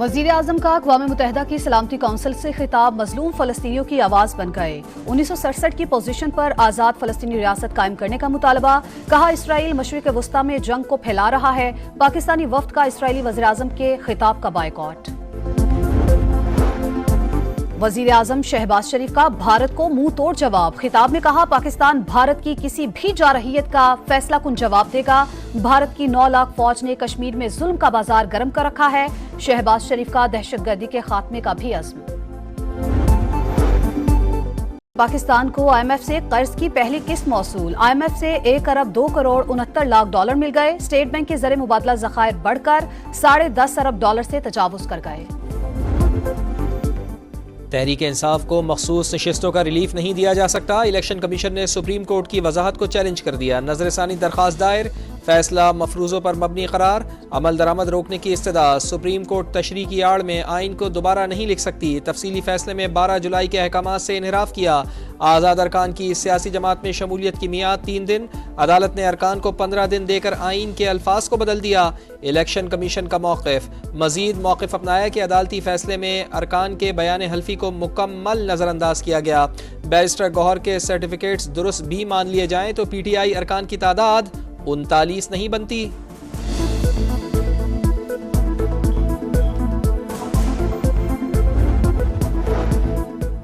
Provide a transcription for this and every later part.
وزیر اعظم کا اقوام متحدہ کی سلامتی کونسل سے خطاب مظلوم فلسطینیوں کی آواز بن گئے۔ 1967 کی پوزیشن پر آزاد فلسطینی ریاست قائم کرنے کا مطالبہ، کہا اسرائیل مشرق وسطی میں جنگ کو پھیلا رہا ہے۔ پاکستانی وفد کا اسرائیلی وزیر اعظم کے خطاب کا بائیکاٹ۔ وزیر اعظم شہباز شریف کا بھارت کو منہ توڑ جواب، خطاب میں کہا پاکستان بھارت کی کسی بھی جارحیت کا فیصلہ کن جواب دے گا۔ بھارت کی 9 لاکھ فوج نے کشمیر میں ظلم کا بازار گرم کر رکھا ہے۔ شہباز شریف کا دہشت گردی کے خاتمے کا بھی عزم۔ پاکستان کو آئی ایم ایف سے قرض کی پہلی قسط موصول، آئی ایم ایف سے 1 ارب 2 کروڑ 69 لاکھ ڈالر مل گئے۔ اسٹیٹ بینک کے زر مبادلہ ذخائر بڑھ کر 10.5 ارب ڈالر سے تجاوز کر گئے۔ تحریک انصاف کو مخصوص نشستوں کا ریلیف نہیں دیا جا سکتا، الیکشن کمیشن نے سپریم کورٹ کی وضاحت کو چیلنج کر دیا۔ نظر ثانی درخواست دائر، فیصلہ مفروضوں پر مبنی قرار، عمل درآمد روکنے کی استدعا۔ سپریم کورٹ تشریح کی آڑ میں آئین کو دوبارہ نہیں لکھ سکتی، تفصیلی فیصلے میں 12 جولائی کے احکامات سے انحراف کیا۔ آزاد ارکان کی سیاسی جماعت میں شمولیت کی میعاد 3 دن، عدالت نے ارکان کو 15 دن دے کر آئین کے الفاظ کو بدل دیا۔ الیکشن کمیشن کا موقف، مزید موقف اپنایا کہ عدالتی فیصلے میں ارکان کے بیان حلفی کو مکمل نظر انداز کیا گیا۔ بیرسٹر گوہر کے سرٹیفکیٹس درست بھی مان لیے جائیں تو پی ٹی آئی ارکان کی تعداد 39 نہیں بنتی۔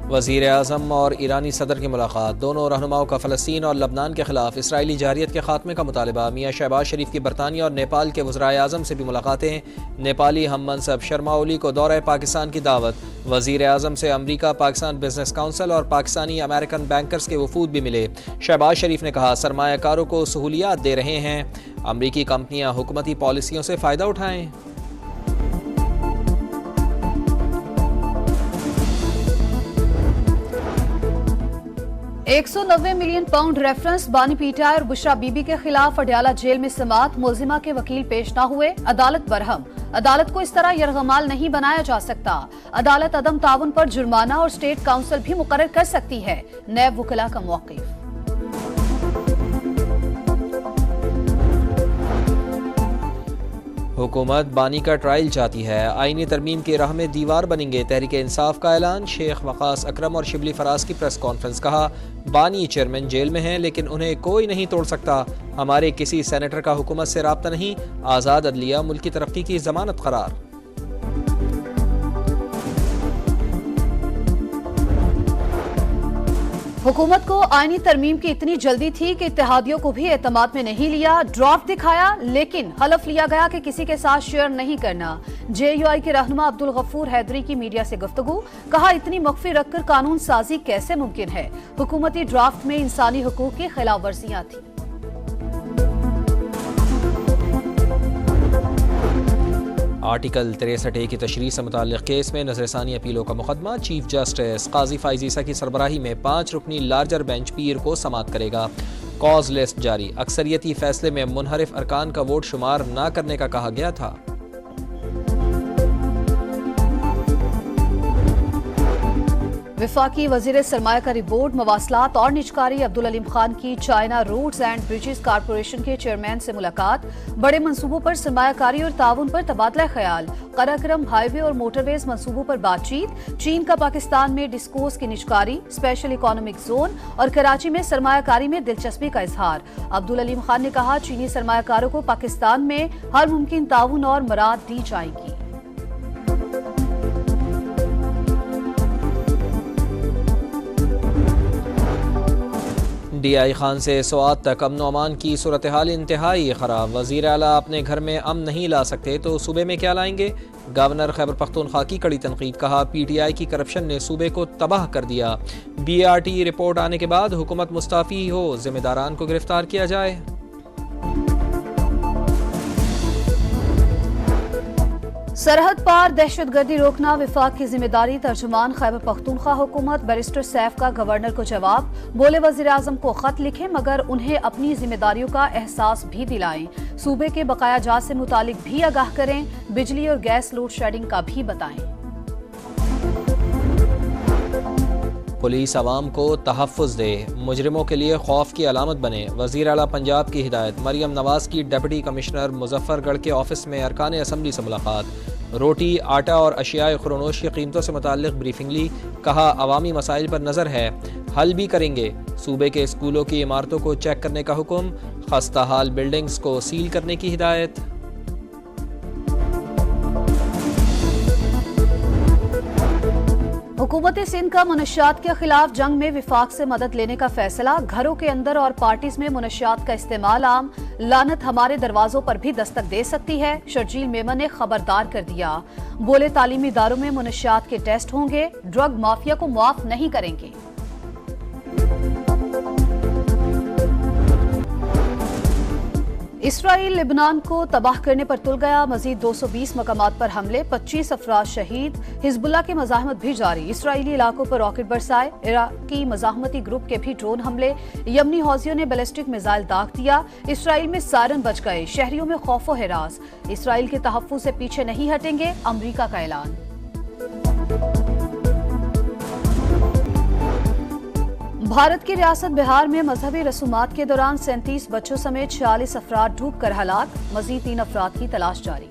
وزیر اعظم اور ایرانی صدر کی ملاقات، دونوں رہنماؤں کا فلسطین اور لبنان کے خلاف اسرائیلی جارحیت کے خاتمے کا مطالبہ۔ میاں شہباز شریف کی برطانیہ اور نیپال کے وزرائے اعظم سے بھی ملاقاتیں۔ نیپالی ہم منصب شرما اولی کو دورہ پاکستان کی دعوت۔ وزیر اعظم سے امریکہ پاکستان بزنس کونسل اور پاکستانی امریکن بینکرز کے وفود بھی ملے۔ شہباز شریف نے کہا سرمایہ کاروں کو سہولیات دے رہے ہیں، امریکی کمپنیاں حکومتی پالیسیوں سے فائدہ اٹھائیں۔ 190 ملین پاؤنڈ ریفرنس بانی پی ٹی آئی اور بشرا بی بی کے خلاف اڈیالہ جیل میں سماعت، ملزمہ کے وکیل پیش نہ ہوئے، عدالت برہم۔ عدالت کو اس طرح یرغمال نہیں بنایا جا سکتا، عدالت عدم تعاون پر جرمانہ اور اسٹیٹ کونسل بھی مقرر کر سکتی ہے، نیب وکلاء کا موقف۔ حکومت بانی کا ٹرائل چاہتی ہے، آئینی ترمیم کی راہ میں دیوار بنیں گے، تحریک انصاف کا اعلان۔ شیخ وقاص اکرم اور شبلی فراز کی پریس کانفرنس، کہا بانی چیئرمین جیل میں ہیں لیکن انہیں کوئی نہیں توڑ سکتا، ہمارے کسی سینیٹر کا حکومت سے رابطہ نہیں، آزاد عدلیہ ملک کی ترقی کی ضمانت قرار۔ حکومت کو آئینی ترمیم کی اتنی جلدی تھی کہ اتحادیوں کو بھی اعتماد میں نہیں لیا، ڈرافٹ دکھایا لیکن حلف لیا گیا کہ کسی کے ساتھ شیئر نہیں کرنا۔ جے یو آئی کے رہنما عبدالغفور حیدری کی میڈیا سے گفتگو، کہا اتنی مخفی رکھ کر قانون سازی کیسے ممکن ہے، حکومتی ڈرافٹ میں انسانی حقوق کی خلاف ورزیاں تھیں۔ آرٹیکل 63A کی تشریح سے متعلق کیس میں نظر ثانی اپیلوں کا مقدمہ، چیف جسٹس قاضی فائز عیسیٰ کی سربراہی میں 5 رکنی لارجر بینچ پیر کو سماعت کرے گا۔ کاز لسٹ جاری، اکثریتی فیصلے میں منحرف ارکان کا ووٹ شمار نہ کرنے کا کہا گیا تھا۔ وفاقی وزیر سرمایہ کاری بورڈ، مواصلات اور نجکاری عبدالعلیم خان کی China roads and bridges corporation کے چیئرمین سے ملاقات، بڑے منصوبوں پر سرمایہ کاری اور تعاون پر تبادلہ خیال، قراقرم ہائی وے اور موٹر ویز منصوبوں پر بات چیت، چین کا پاکستان میں ڈسکوز کی نجکاری، اسپیشل اکنامک زون اور کراچی میں سرمایہ کاری میں دلچسپی کا اظہار۔ عبدالعلیم خان نے کہا چینی سرمایہ کاروں کو پاکستان میں ہر ممکن تعاون اور مراعات دی جائیں گی۔ ڈی آئی خان سے سوات تک امن و امان کی صورتحال انتہائی خراب، وزیر اعلیٰ اپنے گھر میں امن نہیں لا سکتے تو صوبے میں کیا لائیں گے، گورنر خیبر پختونخوا کی کڑی تنقید، کہا پی ٹی آئی کی کرپشن نے صوبے کو تباہ کر دیا، بی آر ٹی رپورٹ آنے کے بعد حکومت مستعفی ہو، ذمہ داران کو گرفتار کیا جائے۔ سرحد پار دہشت گردی روکنا وفاق کی ذمہ داری، ترجمان خیبر پختونخوا حکومت بیرسٹر سیف کا گورنر کو جواب، بولے وزیر اعظم کو خط لکھیں مگر انہیں اپنی ذمہ داریوں کا احساس بھی دلائیں، صوبے کے بقایا جات سے متعلق بھی آگاہ کریں، بجلی اور گیس لوڈ شیڈنگ کا بھی بتائیں۔ پولیس عوام کو تحفظ دے، مجرموں کے لیے خوف کی علامت بنے، وزیر اعلیٰ پنجاب کی ہدایت۔ مریم نواز کی ڈپٹی کمشنر مظفر گڑھ کے آفس میں ارکان اسمبلی سے ملاقات، روٹی، آٹا اور اشیاء خورنوش کی قیمتوں سے متعلق بریفنگ لی، کہا عوامی مسائل پر نظر ہے، حل بھی کریں گے۔ صوبے کے اسکولوں کی عمارتوں کو چیک کرنے کا حکم، خستہ حال بلڈنگز کو سیل کرنے کی ہدایت۔ حکومت سندھ کا منشیات کے خلاف جنگ میں وفاق سے مدد لینے کا فیصلہ، گھروں کے اندر اور پارٹیز میں منشیات کا استعمال عام، لعنت ہمارے دروازوں پر بھی دستک دے سکتی ہے، شرجیل میمن نے خبردار کر دیا، بولے تعلیمی اداروں میں منشیات کے ٹیسٹ ہوں گے، ڈرگ مافیا کو معاف نہیں کریں گے۔ اسرائیل لبنان کو تباہ کرنے پر تل گیا، مزید 220 مقامات پر حملے، 25 افراد شہید، حزب اللہ کی مزاحمت بھی جاری، اسرائیلی علاقوں پر راکٹ برسائے، عراقی مزاحمتی گروپ کے بھی ڈرون حملے، یمنی حوثیوں نے بیلسٹک میزائل داغ دیا، اسرائیل میں سائرن بج گئے، شہریوں میں خوف و ہراس، اسرائیل کے تحفظ سے پیچھے نہیں ہٹیں گے، امریکہ کا اعلان۔ بھارت کی ریاست بہار میں مذہبی رسومات کے دوران 37 بچوں سمیت 46 افراد ڈوب کر ہلاک، مزید 3 افراد کی تلاش جاری۔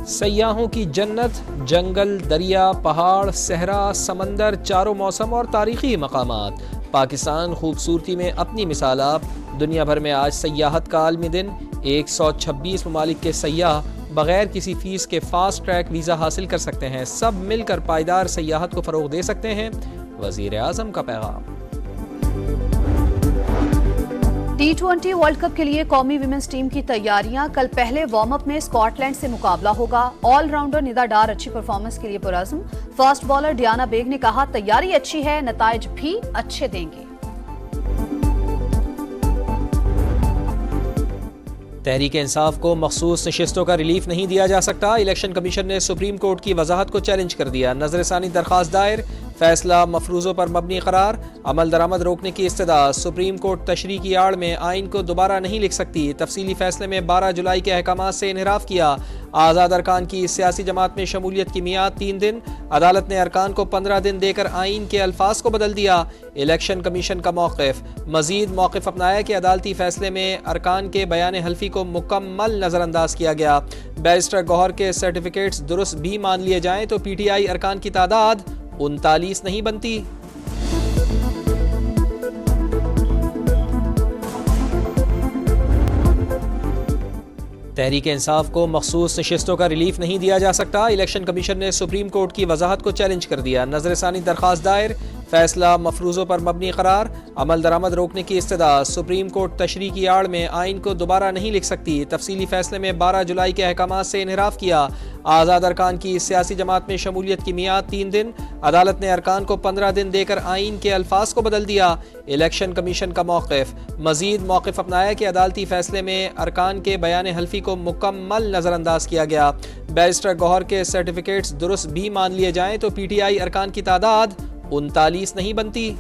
سیاحوں کی جنت، جنگل، دریا، پہاڑ، صحرا، سمندر، چاروں موسم اور تاریخی مقامات، پاکستان خوبصورتی میں اپنی مثال آپ۔ دنیا بھر میں آج سیاحت کا عالمی دن، 126 ممالک کے سیاح بغیر کسی فیس کے فاسٹ ٹریک ویزا حاصل کر سکتے ہیں، سب مل کر پائیدار سیاحت کو فروغ دے سکتے ہیں، وزیر اعظم کا پیغام۔ T20 ورلڈ کپ کے لیے قومی ویمنز ٹیم کی تیاریاں، کل پہلے وارم اپ میں اسکاٹ لینڈ سے مقابلہ ہوگا، آل راؤنڈر ندا ڈار اچھی پرفارمنس کے لیے پرعزم، فاسٹ بالر ڈیانا بیگ نے کہا تیاری اچھی ہے، نتائج بھی اچھے دیں گے۔ تحریک انصاف کو مخصوص نشستوں کا ریلیف نہیں دیا جا سکتا، الیکشن کمیشن نے سپریم کورٹ کی وضاحت کو چیلنج کر دیا، نظر ثانی درخواست دائر، فیصلہ مفروضوں پر مبنی قرار، عمل درآمد روکنے کی استدعا، سپریم کورٹ تشریح کی آڑ میں آئین کو دوبارہ نہیں لکھ سکتی، تفصیلی فیصلے میں 12 جولائی کے احکامات سے انحراف کیا، آزاد ارکان کی سیاسی جماعت میں شمولیت کی میعاد 3 دن، عدالت نے ارکان کو 15 دن دے کر آئین کے الفاظ کو بدل دیا، الیکشن کمیشن کا موقف، مزید موقف اپنایا کہ عدالتی فیصلے میں ارکان کے بیان حلفی کو مکمل نظر انداز کیا گیا، بیرسٹر گوہر کے سرٹیفکیٹس درست بھی مان لیے جائیں تو پی ٹی آئی ارکان کی تعداد 39 نہیں بنتی۔ تحریک انصاف کو مخصوص نشستوں کا ریلیف نہیں دیا جا سکتا، الیکشن کمیشن نے سپریم کورٹ کی وضاحت کو چیلنج کر دیا، نظر ثانی درخواست دائر، فیصلہ مفروضوں پر مبنی قرار، عمل درآمد روکنے کی استدعا، سپریم کورٹ تشریح کی آڑ میں آئین کو دوبارہ نہیں لکھ سکتی، تفصیلی فیصلے میں 12 جولائی کے احکامات سے انحراف کیا، آزاد ارکان کی سیاسی جماعت میں شمولیت کی میعاد 3 دن، عدالت نے ارکان کو 15 دن دے کر آئین کے الفاظ کو بدل دیا، الیکشن کمیشن کا موقف، مزید موقف اپنایا کہ عدالتی فیصلے میں ارکان کے بیان حلفی کو مکمل نظر انداز کیا گیا، بیرسٹر گوہر کے سرٹیفکیٹس درست بھی مان لیے جائیں تو پی ٹی آئی ارکان کی تعداد 39 نہیں بنتی۔